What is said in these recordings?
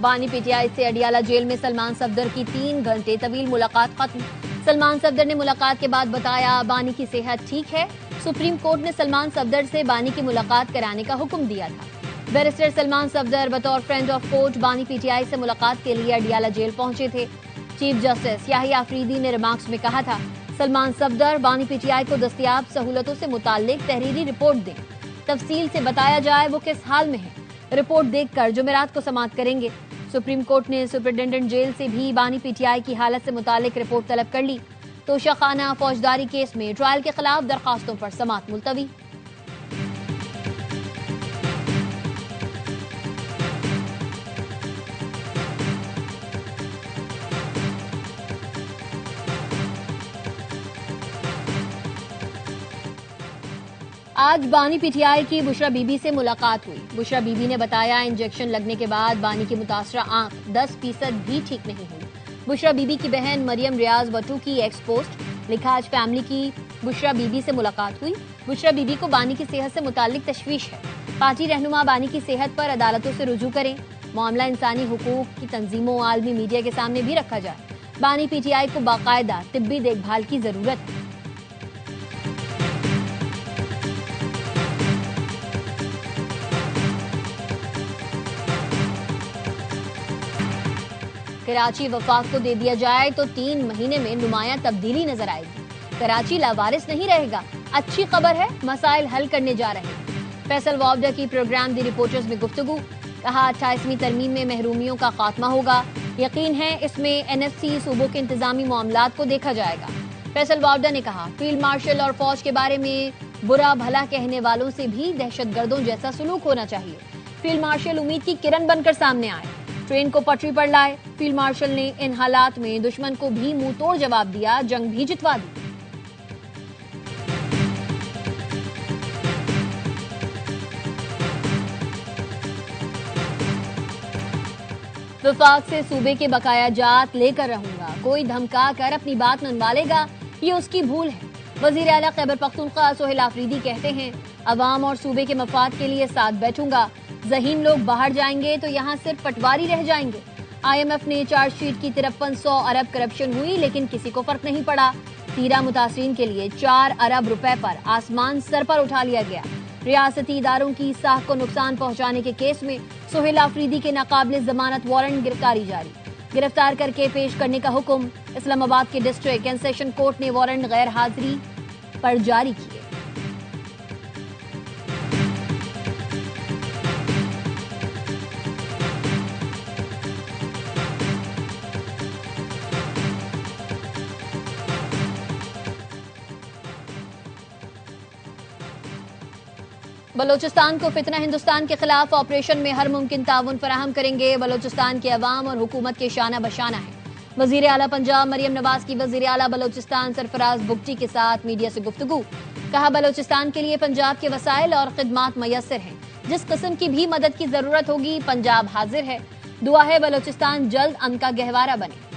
بانی P T I سے Adiala jail میں سلمان صفدر کی 3 گھنٹے طویل ملاقات ختم۔ سلمان صفدر نے ملاقات کے بعد بتایا بانی کی صحت ٹھیک ہے۔ سپریم کورٹ نے سلمان صفدر سے بانی کی ملاقات کرانے کا حکم دیا تھا۔ بیرسٹر سلمان صفدر بطور فرینڈ آف کورٹ بانی پی ٹی آئی سے ملاقات کے لیے اڈیالہ جیل پہنچے تھے۔ چیف جسٹس یحییٰ آفریدی نے ریمارکس میں کہا تھا سلمان صفدر بانی پی ٹی آئی کو دستیاب سہولتوں سے متعلق تحریری رپورٹ دیں، تفصیل سے بتایا جائے وہ کس حال میں ہے۔ رپورٹ دیکھ کر جمعرات کو سماعت کریں گے۔ سپریم کورٹ نے سپرنٹینڈنٹ جیل سے بھی بانی پی ٹی آئی کی حالت سے متعلق رپورٹ طلب کر لی۔ توشہ خانہ فوجداری کیس میں ٹرائل کے خلاف درخواستوں پر سماعت ملتوی۔ آج بانی پی ٹی آئی کی بشرا بی بی سے ملاقات ہوئی۔ بشرا بی بی نے بتایا انجیکشن لگنے کے بعد بانی کی متاثرہ آنکھ 10% بھی ٹھیک نہیں ہوئی۔ بشرا بی بی کی بہن مریم ریاض بٹو کی ایکس پوسٹ لکھا آج فیملی کی بشرا بی بی سے ملاقات ہوئی۔ بشرا بی بی کو بانی کی صحت سے متعلق تشویش ہے۔ پارٹی رہنما بانی کی صحت پر عدالتوں سے رجوع کریں۔ معاملہ انسانی حقوق کی تنظیموں اور عالمی میڈیا کے سامنے بھی رکھا جائے۔ بانی پی ٹی آئی کو باقاعدہ طبی دیکھ بھال کی ضرورت ہے۔ کراچی وفاق کو دے دیا جائے تو 3 مہینے میں نمایاں تبدیلی نظر آئے گی۔ کراچی لاوارث نہیں رہے گا۔ اچھی خبر ہے، مسائل حل کرنے جا رہے ہیں۔ فیصل وابڈا کی پروگرام دی رپورٹرز میں گفتگو، کہا 28ویں ترمیم میں محرومیوں کا خاتمہ ہوگا۔ یقین ہے اس میں این ایف سی صوبوں کے انتظامی معاملات کو دیکھا جائے گا۔ فیصل وابڈا نے کہا فیلڈ مارشل اور فوج کے بارے میں برا بھلا کہنے والوں سے بھی دہشت گردوں جیسا سلوک ہونا چاہیے۔ فیلڈ مارشل امید کی کرن بن کر سامنے آئے، ٹرین کو پٹری پر لائے۔ فیلڈ مارشل نے ان حالات میں دشمن کو بھی منہ توڑ جواب دیا، جنگ بھی جتوا دی۔ وفاق سے صوبے کے بقایا جات لے کر رہوں گا، کوئی دھمکا کر اپنی بات منوا لے گا، یہ اس کی بھول ہے۔ وزیر اعلیٰ خیبر پختونخوا سہیل آفریدی کہتے ہیں عوام اور صوبے کے مفاد کے لیے ساتھ بیٹھوں گا، ذہین لوگ باہر جائیں گے تو یہاں صرف پٹواری رہ جائیں گے۔ آئی ایم ایف نے چارج شیٹ کی 5300 ارب کرپشن ہوئی لیکن کسی کو فرق نہیں پڑا۔ تیرہ متاثرین کے لیے 4 ارب روپے پر آسمان سر پر اٹھا لیا گیا۔ ریاستی اداروں کی ساکھ کو نقصان پہنچانے کے کیس میں سہیل آفریدی کے ناقابل ضمانت وارنٹ گرفتاری جاری، گرفتار کر کے پیش کرنے کا حکم۔ اسلام آباد کے ڈسٹرکٹ اینڈ سیشن کورٹ نے وارنٹ غیر حاضری پر جاری کیے۔ بلوچستان کو فتنہ ہندوستان کے خلاف آپریشن میں ہر ممکن تعاون فراہم کریں گے۔ بلوچستان کے عوام اور حکومت کے شانہ بشانہ ہیں۔ وزیر اعلیٰ پنجاب مریم نواز کی وزیر اعلیٰ بلوچستان سرفراز بگٹی کے ساتھ میڈیا سے گفتگو، کہا بلوچستان کے لیے پنجاب کے وسائل اور خدمات میسر ہیں، جس قسم کی بھی مدد کی ضرورت ہوگی پنجاب حاضر ہے۔ دعا ہے بلوچستان جلد امن کا گہوارہ بنے۔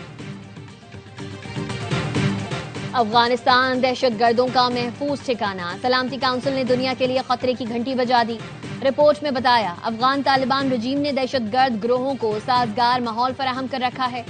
افغانستان دہشت گردوں کا محفوظ ٹھکانہ، سلامتی کونسل نے دنیا کے لیے خطرے کی گھنٹی بجا دی۔ رپورٹ میں بتایا افغان طالبان رجیم نے دہشت گرد گروہوں کو سازگار ماحول فراہم کر رکھا ہے۔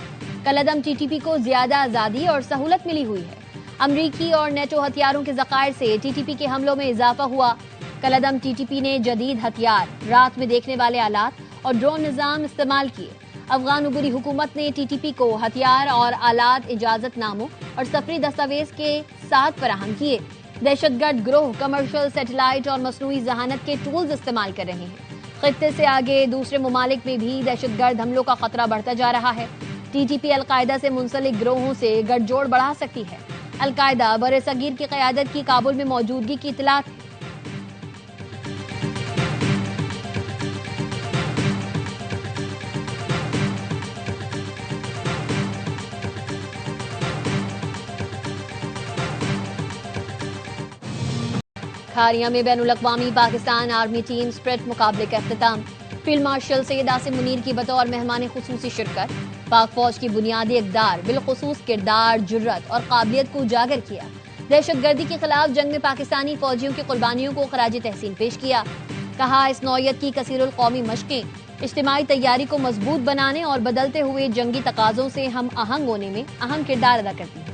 کالعدم ٹی ٹی پی کو زیادہ آزادی اور سہولت ملی ہوئی ہے۔ امریکی اور نیٹو ہتھیاروں کے ذخائر سے ٹی ٹی پی کے حملوں میں اضافہ ہوا۔ کالعدم ٹی ٹی پی نے جدید ہتھیار، رات میں دیکھنے والے آلات اور ڈرون نظام استعمال کیے۔ افغان عبوری حکومت نے ٹی ٹی پی کو ہتھیار اور آلات اجازت ناموں اور سفری دستاویز کے ساتھ فراہم کیے۔ دہشت گرد گروہ کمرشل سیٹلائٹ اور مصنوعی ذہانت کے ٹولز استعمال کر رہے ہیں۔ خطے سے آگے دوسرے ممالک میں بھی دہشت گرد حملوں کا خطرہ بڑھتا جا رہا ہے۔ ٹی ٹی پی القاعدہ سے منسلک گروہوں سے گٹھ جوڑ بڑھا سکتی ہے۔ القاعدہ بر صغیر کی قیادت کی کابل میں موجودگی کی اطلاعات ہے۔ کھاریاں میں بین الاقوامی پاکستان آرمی ٹیم اسپرنٹ مقابلے کا اختتام۔ فیلڈ مارشل سید عاصم منیر کی بطور مہمان خصوصی شرکت۔ پاک فوج کی بنیادی اقدار، بالخصوص کردار، جرت اور قابلیت کو اجاگر کیا۔ دہشت گردی کے خلاف جنگ میں پاکستانی فوجیوں کی قربانیوں کو خراج تحسین پیش کیا۔ کہا اس نوعیت کی کثیر القومی مشقیں اجتماعی تیاری کو مضبوط بنانے اور بدلتے ہوئے جنگی تقاضوں سے ہم آہنگ ہونے میں اہم کردار ادا کرتی ہے۔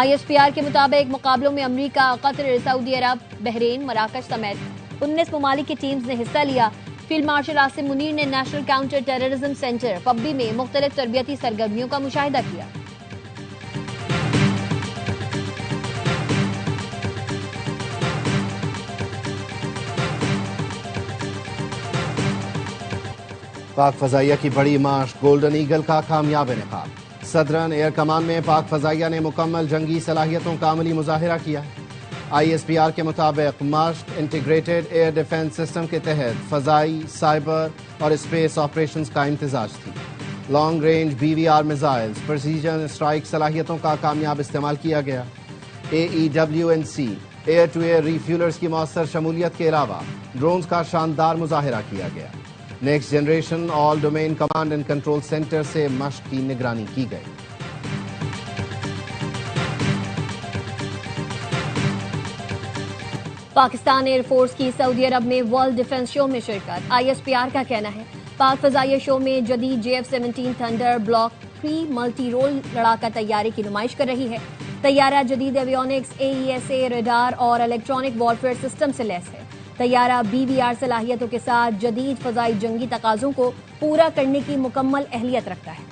ISPR کے مطابق مقابلوں میں امریکہ، قطر، سعودی عرب، بحرین، مراکش سمیت 19 ممالک کی ٹیمز نے حصہ لیا۔ فیلڈ مارشل عاصم منیر نے national counter terrorism centre Pabbi میں مختلف تربیتی سرگرمیوں کا مشاہدہ کیا۔ پاک فضائیہ کی بڑی مشق گولڈن ایگل کا کامیاب انعقاد۔ صدرن ایئر کمان میں پاک فضائیہ نے مکمل جنگی صلاحیتوں کا عملی مظاہرہ کیا۔ ISPR کے مطابق مشق انٹیگریٹڈ ایئر ڈیفنس سسٹم کے تحت فضائی، سائبر اور اسپیس آپریشنز کا امتزاج تھی۔ Long range BVR missiles, precision strike صلاحیتوں کا کامیاب استعمال کیا گیا۔ AEWNC ایئر ٹو ایئر ریفیولرز کی مؤثر شمولیت کے علاوہ ڈرونز کا شاندار مظاہرہ کیا گیا۔ Next generation all domain command and control centre سے مشق کی نگرانی کی گئی۔ پاکستان ایئر فورس کی سعودی عرب میں ورلڈ ڈیفنس شو میں شرکت۔ ISPR کا کہنا ہے پاک فضائیہ شو میں جدید JF-17 thunder block 3 multi role لڑاکا طیارے کی نمائش کر رہی ہے۔ طیارہ جدید ایویونکس، AESA، ریڈار اور الیکٹرانک وارفیئر سسٹم سے لیس ہے۔ طیارہ BVR صلاحیتوں کے ساتھ جدید فضائی جنگی تقاضوں کو پورا کرنے کی مکمل اہلیت رکھتا ہے۔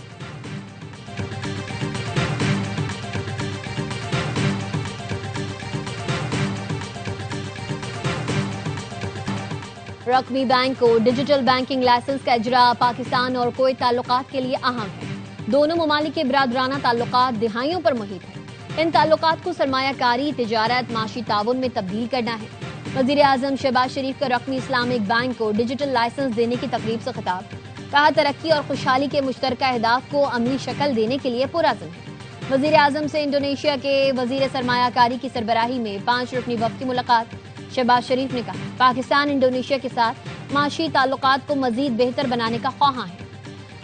رقمی بینک کو ڈیجیٹل بینکنگ لائسنس کا اجرا پاکستان اور کویت تعلقات کے لیے اہم ہے۔ دونوں ممالک کے برادرانہ تعلقات دہائیوں پر محیط ہیں۔ ان تعلقات کو سرمایہ کاری، تجارت، معاشی تعاون میں تبدیل کرنا ہے۔ وزیر اعظم شہباز شریف کا رقمی اسلامک بینک کو ڈیجیٹل لائسنس دینے کی تقریب سے خطاب۔ کہا ترقی اور خوشحالی کے مشترکہ اہداف کو عملی شکل دینے کے لیے پرعزم ہے۔ وزیر اعظم سے انڈونیشیا کے وزیر سرمایہ کاری کی سربراہی میں 5 رکنی وفد کی ملاقات۔ شہباز شریف نے کہا پاکستان انڈونیشیا کے ساتھ معاشی تعلقات کو مزید بہتر بنانے کا خواہاں ہے۔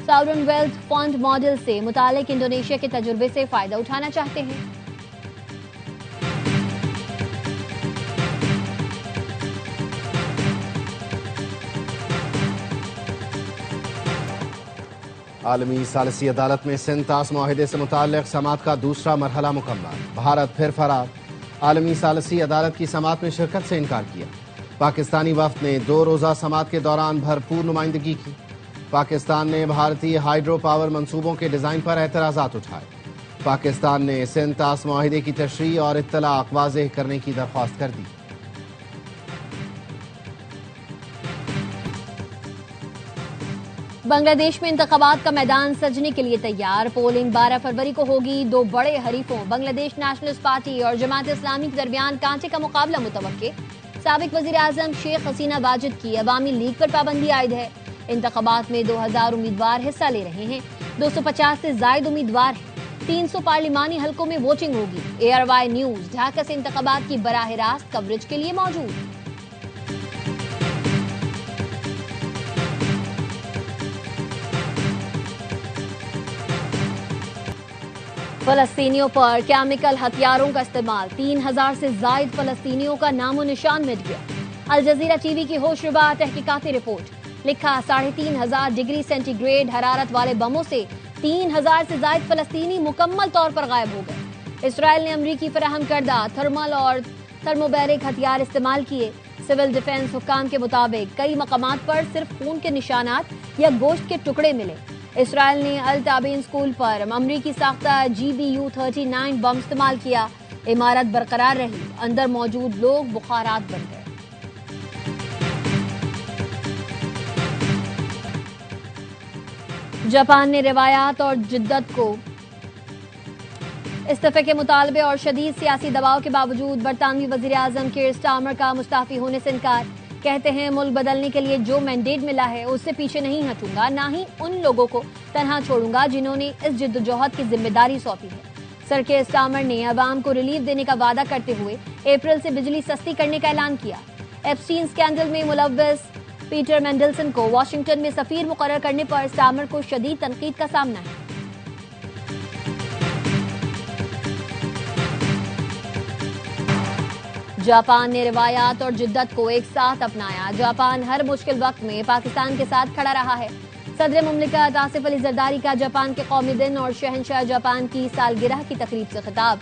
ساورن ویلتھ فنڈ ماڈل سے متعلق انڈونیشیا کے تجربے سے فائدہ اٹھانا چاہتے ہیں۔ عالمی ثالثی عدالت میں سنتاس معاہدے سے متعلق سماعت کا دوسرا مرحلہ مکمل۔ بھارت پھر فرار۔ عالمی ثالثی عدالت کی سماعت میں شرکت سے انکار کیا۔ پاکستانی وفد نے 2 روزہ سماعت کے دوران بھرپور نمائندگی کی۔ پاکستان نے بھارتی ہائیڈرو پاور منصوبوں کے ڈیزائن پر اعتراضات اٹھائے۔ پاکستان نے سنتاس معاہدے کی تشریح اور اطلاع واضح کرنے کی درخواست کر دی۔ بنگلہ دیش میں انتخابات کا میدان سجنے کے لیے تیار۔ پولنگ 12 فروری کو ہوگی۔ 2 بڑے حریفوں بنگلہ دیش نیشنلسٹ پارٹی اور جماعت اسلامی کے درمیان کانٹے کا مقابلہ متوقع۔ سابق وزیر اعظم شیخ حسینہ واجد کی عوامی لیگ پر پابندی عائد ہے۔ انتخابات میں 2000 امیدوار حصہ لے رہے ہیں۔ 250 سے زائد امیدوار ہیں۔ 300 پارلیمانی حلقوں میں ووٹنگ ہوگی۔ ARY نیوز ڈھاکہ سے انتخابات کی براہ راست کوریج کے لیے موجود۔ فلسطینیوں پر کیمیکل ہتھیاروں کا استعمال، 3000 سے زائد فلسطینیوں کا نام و نشان مٹ گیا۔ الجزیرہ ٹی وی کی ہوش ربا تحقیقاتی رپورٹ۔ لکھا 3500 ڈگری سینٹی گریڈ حرارت والے بموں سے 3000 سے زائد فلسطینی مکمل طور پر غائب ہو گئے۔ اسرائیل نے امریکی فراہم کردہ تھرمل اور تھرموبیرک ہتھیار استعمال کیے۔ سول ڈیفنس حکام کے مطابق کئی مقامات پر صرف خون کے نشانات یا گوشت کے ٹکڑے ملے۔ اسرائیل نے الٹابین اسکول پر امریکی ساختہ GBU-39 بم استعمال کیا۔ عمارت برقرار رہی، اندر موجود لوگ بخارات بن گئے۔ جاپان نے روایات اور جدت کو استعفے کے مطالبے اور شدید سیاسی دباؤ کے باوجود برطانوی وزیر اعظم کیر سٹارمر کا مستعفی ہونے سے انکار۔ کہتے ہیں ملک بدلنے کے لیے جو مینڈیٹ ملا ہے اس سے پیچھے نہیں ہٹوں گا، نہ ہی ان لوگوں کو تنہا چھوڑوں گا جنہوں نے اس جدوجہد کی ذمہ داری سونپی ہے۔ سر کیر سٹارمر نے عوام کو ریلیف دینے کا وعدہ کرتے ہوئے اپریل سے بجلی سستی کرنے کا اعلان کیا۔ ایپسٹین اسکینڈل میں ملوث پیٹر مینڈلسن کو واشنگٹن میں سفیر مقرر کرنے پر سٹارمر کو شدید تنقید کا سامنا ہے۔ جاپان نے روایات اور جدت کو ایک ساتھ اپنایا۔ جاپان ہر مشکل وقت میں پاکستان کے ساتھ کھڑا رہا ہے۔ صدر مملکت آصف علی زرداری کا جاپان کے قومی دن اور شہنشاہ جاپان کی سالگرہ کی تقریب سے خطاب۔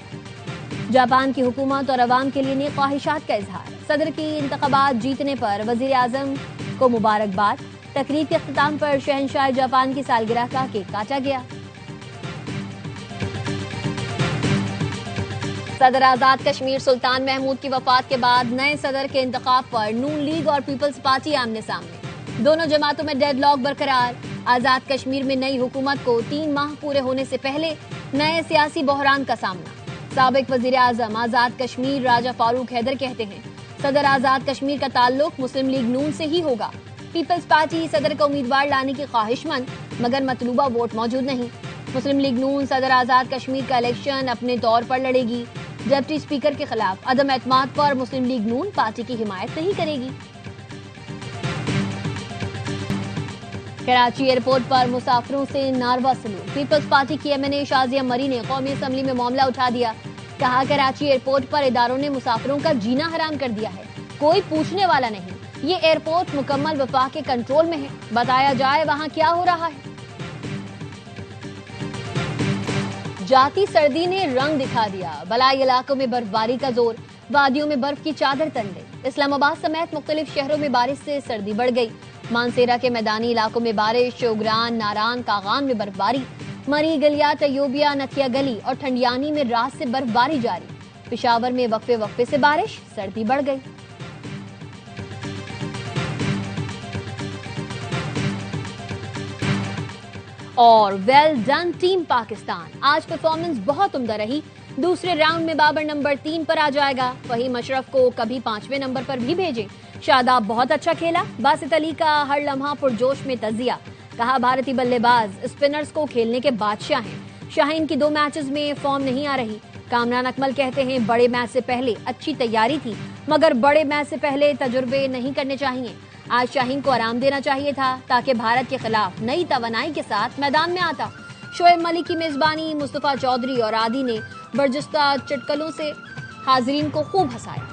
جاپان کی حکومت اور عوام کے لیے نیک خواہشات کا اظہار۔ صدر کی انتخابات جیتنے پر وزیر اعظم کو مبارکباد۔ تقریب کے اختتام پر شہنشاہ جاپان کی سالگرہ کا کیک کاٹا گیا۔ صدر آزاد کشمیر سلطان محمود کی وفات کے بعد نئے صدر کے انتخاب پر نون لیگ اور پیپلز پارٹی آمنے سامنے۔ دونوں جماعتوں میں ڈیڈ لاک برقرار۔ آزاد کشمیر میں نئی حکومت کو 3 ماہ پورے ہونے سے پہلے نئے سیاسی بحران کا سامنا۔ سابق وزیر اعظم آزاد کشمیر راجہ فاروق حیدر کہتے ہیں صدر آزاد کشمیر کا تعلق مسلم لیگ نون سے ہی ہوگا۔ پیپلز پارٹی صدر کا امیدوار لانے کی خواہش مند مگر مطلوبہ ووٹ موجود نہیں۔ مسلم لیگ نون صدر آزاد کشمیر کا الیکشن اپنے طور پر لڑے گی۔ ڈپٹی اسپیکر کے خلاف عدم اعتماد پر مسلم لیگ نون پارٹی کی حمایت نہیں کرے گی۔ کراچی ایئرپورٹ پر مسافروں سے ناروا سلوک۔ پیپلز پارٹی کی ایم این اے شازیہ مری نے قومی اسمبلی میں معاملہ اٹھا دیا۔ کہا کراچی ایئرپورٹ پر اداروں نے مسافروں کا جینا حرام کر دیا ہے، کوئی پوچھنے والا نہیں۔ یہ ایئرپورٹ مکمل وفاق کے کنٹرول میں ہے، بتایا جائے وہاں کیا ہو رہا ہے۔ جاتی سردی نے رنگ دکھا دیا، بلائی علاقوں میں برف باری کا زور، وادیوں میں برف کی چادر تن گئی۔ اسلام آباد سمیت مختلف شہروں میں بارش سے سردی بڑھ گئی۔ مانسیرا کے میدانی علاقوں میں بارش، شوگران، ناران، کاغان میں برف باری، مری، گلیا، تیوبیا، نتھیا گلی اور ٹھنڈیانی میں رات سے برف باری جاری۔ پشاور میں وقفے سے بارش، سردی بڑھ گئی۔ اور ویل ڈن ٹیم پاکستان، آج پرفارمنس بہت عمدہ رہی۔ دوسرے راؤنڈ میں بابر نمبر 3 پر آ جائے گا، فہیم اشرف کو کبھی 5ویں نمبر پر بھی بھیجیں۔ شاداب بہت اچھا کھیلا، باسط علی کا ہر لمحہ پرجوش میں تجزیہ۔ کہا بھارتی بلے باز اسپنرز کو کھیلنے کے بادشاہ ہیں۔ شاہین کی 2 میچز میں فارم نہیں آ رہی۔ کامران اکمل کہتے ہیں بڑے میچ سے پہلے اچھی تیاری تھی، مگر بڑے میچ سے پہلے تجربے نہیں کرنے چاہیے۔ آج شاہین کو آرام دینا چاہیے تھا تاکہ بھارت کے خلاف نئی توانائی کے ساتھ میدان میں آتا۔ شعیب ملک کی میزبانی، مصطفیٰ چودھری اور عادی نے برجستہ چٹکلوں سے حاضرین کو خوب ہنسایا۔